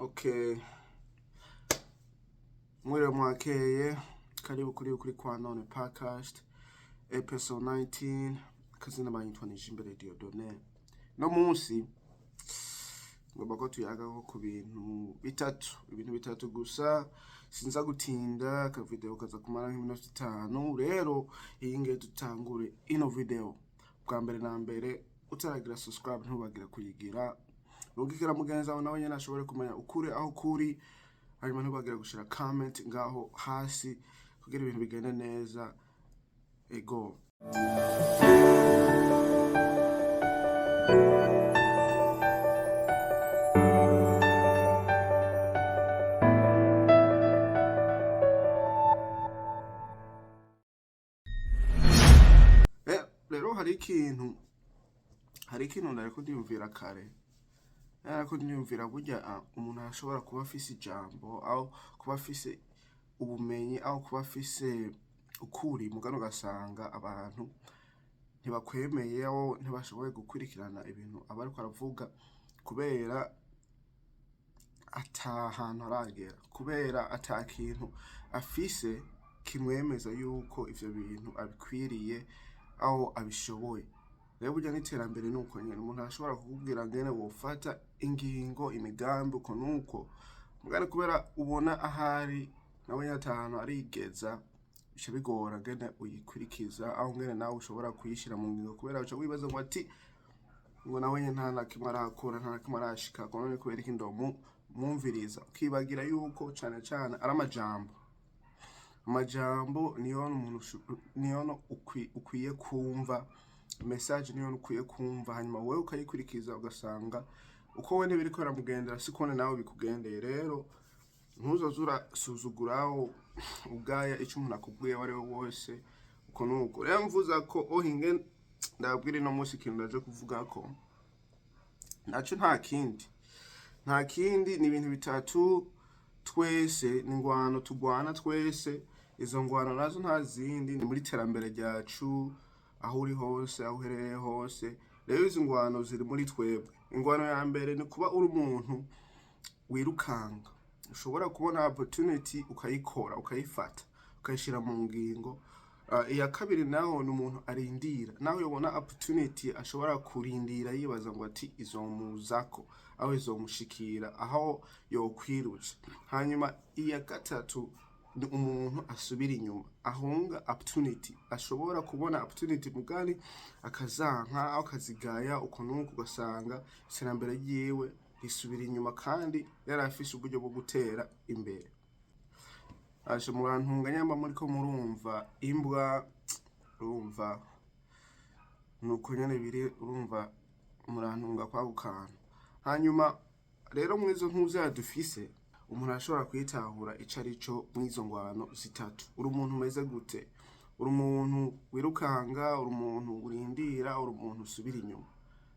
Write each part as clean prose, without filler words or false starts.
Okay. Mwire mwakeye, karibu kuri Kwanone podcast, EP19, kazina banyitwa Ntiwibagire Diodone. No munsi ngomba ko tuyagaho ku ibintu bitatu gusa, sinza gutinda, ka video kaza kumara nk'iminota 5. Rero iyi ngiye dutangure ino video. Bwa mbere na mbere utaragira subscribe ntiwibagire kuyigira. Rugikira mugenzi wawe nawe nyene ashobore kumenya ukuri aho kuri, hanyuma ntiwibagire gushira comment ngaho hasi kugira ibintu bigende neza. Ego. Rero hari ikintu nariko ndiyumvira kare. Nariko ndiyumvira burya umuntu ashobora kuba afise ijambo, aho kuba afise ubumenyi, aho kuba afise ukuri, mugano ugasanga abantu ntibakwemeye, aho ntibashoboye gukurikirana ibintu abariko aravuga kubera atahantu aragera, kubera atakintu afise kimwemeza yuko ivyo bintu abikwiriye aho abishoboye. Rero burya n'iterambere nuko nyene umuntu ashobora kukubwira ngene wofata ingingo, imigambi uko nuko, mugane kubera ubona ahari nawe nyatahantu arigeza, bica bigora ngene uyikurikiza, aho ngene nawe ushobora kuyishira mu ngingo, kubera uca wibaza ngo ati ngo nawe nyene nta nakimwe arakora, nta nakimwe arashika, none kubera iki mwumviriza, ukibagira yuko cane ari amajambo niyo ukwiye kumva, message niyo ukwiye kumva, hanyuma wewe ukayikurikiza ugasanga uko we ntibiriko biramugendera siko nawe bikugendeye. Rero ntuzozura suzuguraho ubwaya ico umuntu akubwiye wari we wose uko nuko. Rero mvuza ko ohinge ndabwira ino munsi ikintu ndaje kuvuga ko naco nta kindi ni ibintu bitatu. Twese ni ingwano tugwana twese, izo ngwano nazo nta zindi, ni muri terambere ryacu, aho uri hose, aho uherereye hose. Rero izo ngwano ziri muri twebwe. Ingwano ya mbere ni kuba uri umuntu wirukanga, ushobora kubona opportunity ukayikora, ukayifata, ukayishira mu ngingo. Iya kabiri naho ni umuntu arindira, naho yobona opportunity ashobora kurindira yibaza ngo ati izomuzako, aho izomushikira, aho yokwirutsa. Hanyuma iya gatatu ni umuntu asubira inyuma, ahunga opportunity, ashobora kubona opportunity mugani akazanka, aho kazigaya uko nuko, ugasanga iterambere ryiwe risubira inyuma kandi yari afise uburyo bwo gutera imbere. Aje murantunga nyamba muriko murumva imbwa, urumva nuko nyene biri, urumva murantunga kwa gukantu. Hanyuma rero mwizo ntuza dufise, umuntu ashobora kwitahura ico arico mwizo ngwano zitatu. Uri umuntu umeze gute? Uri umuntu wirukanga, uri umuntu urindira, uri umuntu usubira inyuma.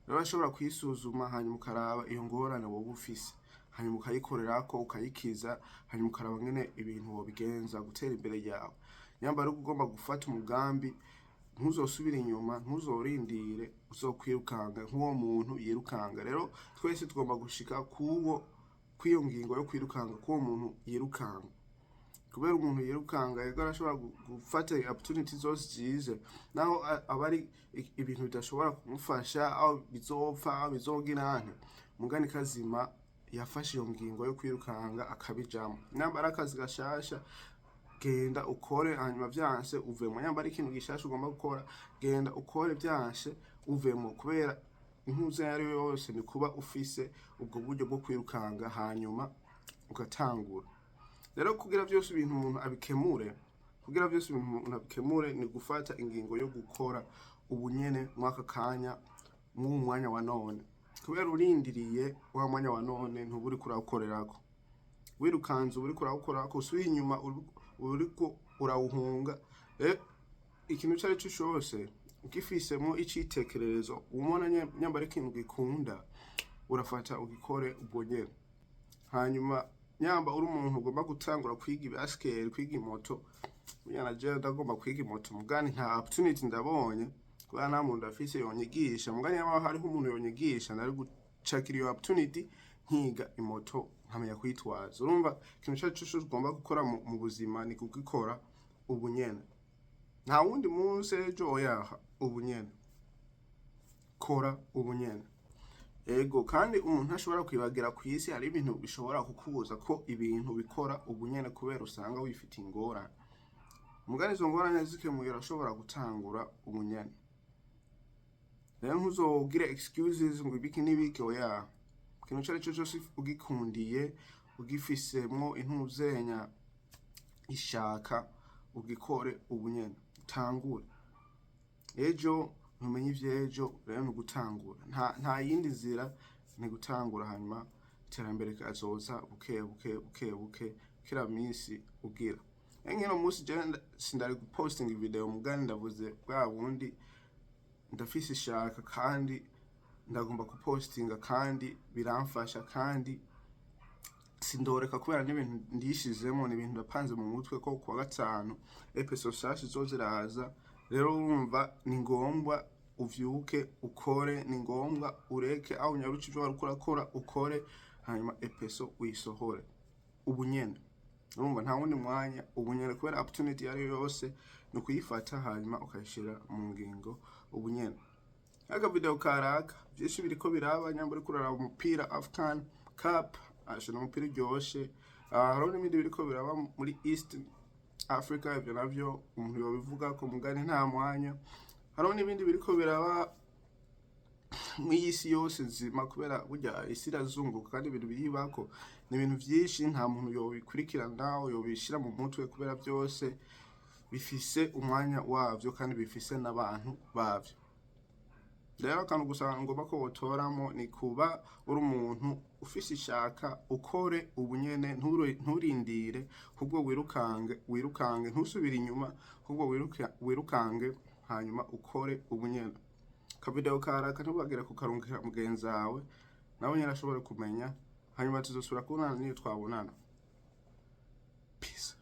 Rero ashobora kwisuzuma, hanyuma ukaraba iyo ngorane wowe ufise, hanyuma ukayikorerako, ukayikiza, hanyuma ukaraba ngene ibintu wobigenza gutera imbere yawe. Nyamba ari ugomba gufata umugambi, ntuzosubira inyuma, ntuzorindire, uzokwirukanga nk'uwo muntu yirukanga. Rero twese tugomba gushika kw'iyo ngingo yo kwirukanga k'uwo muntu yirukanga, kubera umuntu yirukanga yego arashobora gufata opportunity zose zize, naho abari ibintu bidashobora kumufasha, aho bizopfa, aho bizogirane, mugani kazima yafashe iyo ngingo yo kwirukanga akabijamo. Nyamba ari akazi gashasha, genda ukore, hanyuma vyanse uvemo. Nyamba ari ikintu gishasha ugomba gukora, genda ukore, vyanse uvemo, kubera impuzu yari yose ni kuba ufise ubwo buryo bwo kwirukanga, hanyuma ugatangura. Rero kugira vyose ibintu umuntu abikemure, ni gufata ingingo yo gukora ubunyene mwaka kanya, mu mwanya wa none, kubera urindiriye wa mwanya wa none ntuburi kurawukorerako. Wirukanze uri kurawukorako, usubira inyuma uriko urawuhunga. Ikintu cari cyo cyose ukifisemo icitekererezo, umona nyamba ari ikintu gikunda, urafata ugikore ubwo nyene. Hanyuma nyamba uri umuntu ugomba gutangura kwiga ibasketball, kwiga imoto, unyana je ndagomba kwiga imoto, mugani nta opportunity ndabonye, kubera nta muntu afise yonyigisha. Mugani yaba hariho umuntu yonyigisha, nari gucakira iyo opportunity nkiga imoto nkamenya kwitwaza. Urumva ikintu cyose ugomba gukora mu buzima ni kugikora ubunyene, nta wundi munsi ejo oyaha, ubunyene kora ubunyene. Ego kandi umuntu ashobora kwibagira ku isi hari ibintu bishobora kukubuza ko ibintu bikora ubunyene kubera usanga wifitiye ingorane. Mugani izo ngorane zikemuye urashobora gutangura ubunyene. Rero ntuzogire excuses ngo ibiki n'ibiki oya. Ikintu cyose ugikundiye ugifisemwo intuzenya ishaka ugikore ubunyene, tangure. Ejo ntumenye ivyejo, rero ni gutangura. Nta yindi nzira, ni gutangura hanyuma iterambere kazoza buke kila minsi ugira. Nkino munsi je sindari guposting video mugani ndavuze bwa bundi ndafise ishaka kandi ndagomba kupostinga kandi biramfasha kandi sindoreka kubera n'ibintu ndishizemo n'ibintu ndapanze mu mutwe ko kuwa gatanu episode shashi zoziraza. Rero urumva ni ngombwa uvyuke ukore, ni ngombwa ureke aho nyaruca ivyo wariko urakora ukore hanyuma episode uyisohore ubunyene. Urumva nta wundi mwanya, ubunyene kubera opportunity yari yose no kuyifata hanyuma ukayishira mu ngingo ubunyene. Aka video karaka byinshi biriko biraba nyambure kurara umupira African Cup, ashana umupira ryoshe. Haro n'ibindi biriko biraba muri East Africa, ibyo navyo umuntu yobivuga ko mugani nta mwanya. Haro n'ibindi biriko biraba mu isi yose nzima kubera burya isi irazunguka kandi ibintu biribako ni ibintu byinshi, nta muntu yobikurikirana yobishira mu mutwe kubera byose bifise umwanya wavyo kandi bifise n'abantu bavyo. Rero akantu gusa ngomba ko wotoramo ni kuba uri umuntu ufise ishaka ukore ubunyene, nturindire ahubwo wirukange ntusubire inyuma, ahubwo wirukange hanyuma ukore ubunyene. Ka video karaka ntubagire kukarungika mugenzi wawe nawe nyine ashobora kumenya, hanyuma tuzosubira kubonana niyo twabonana. Peace.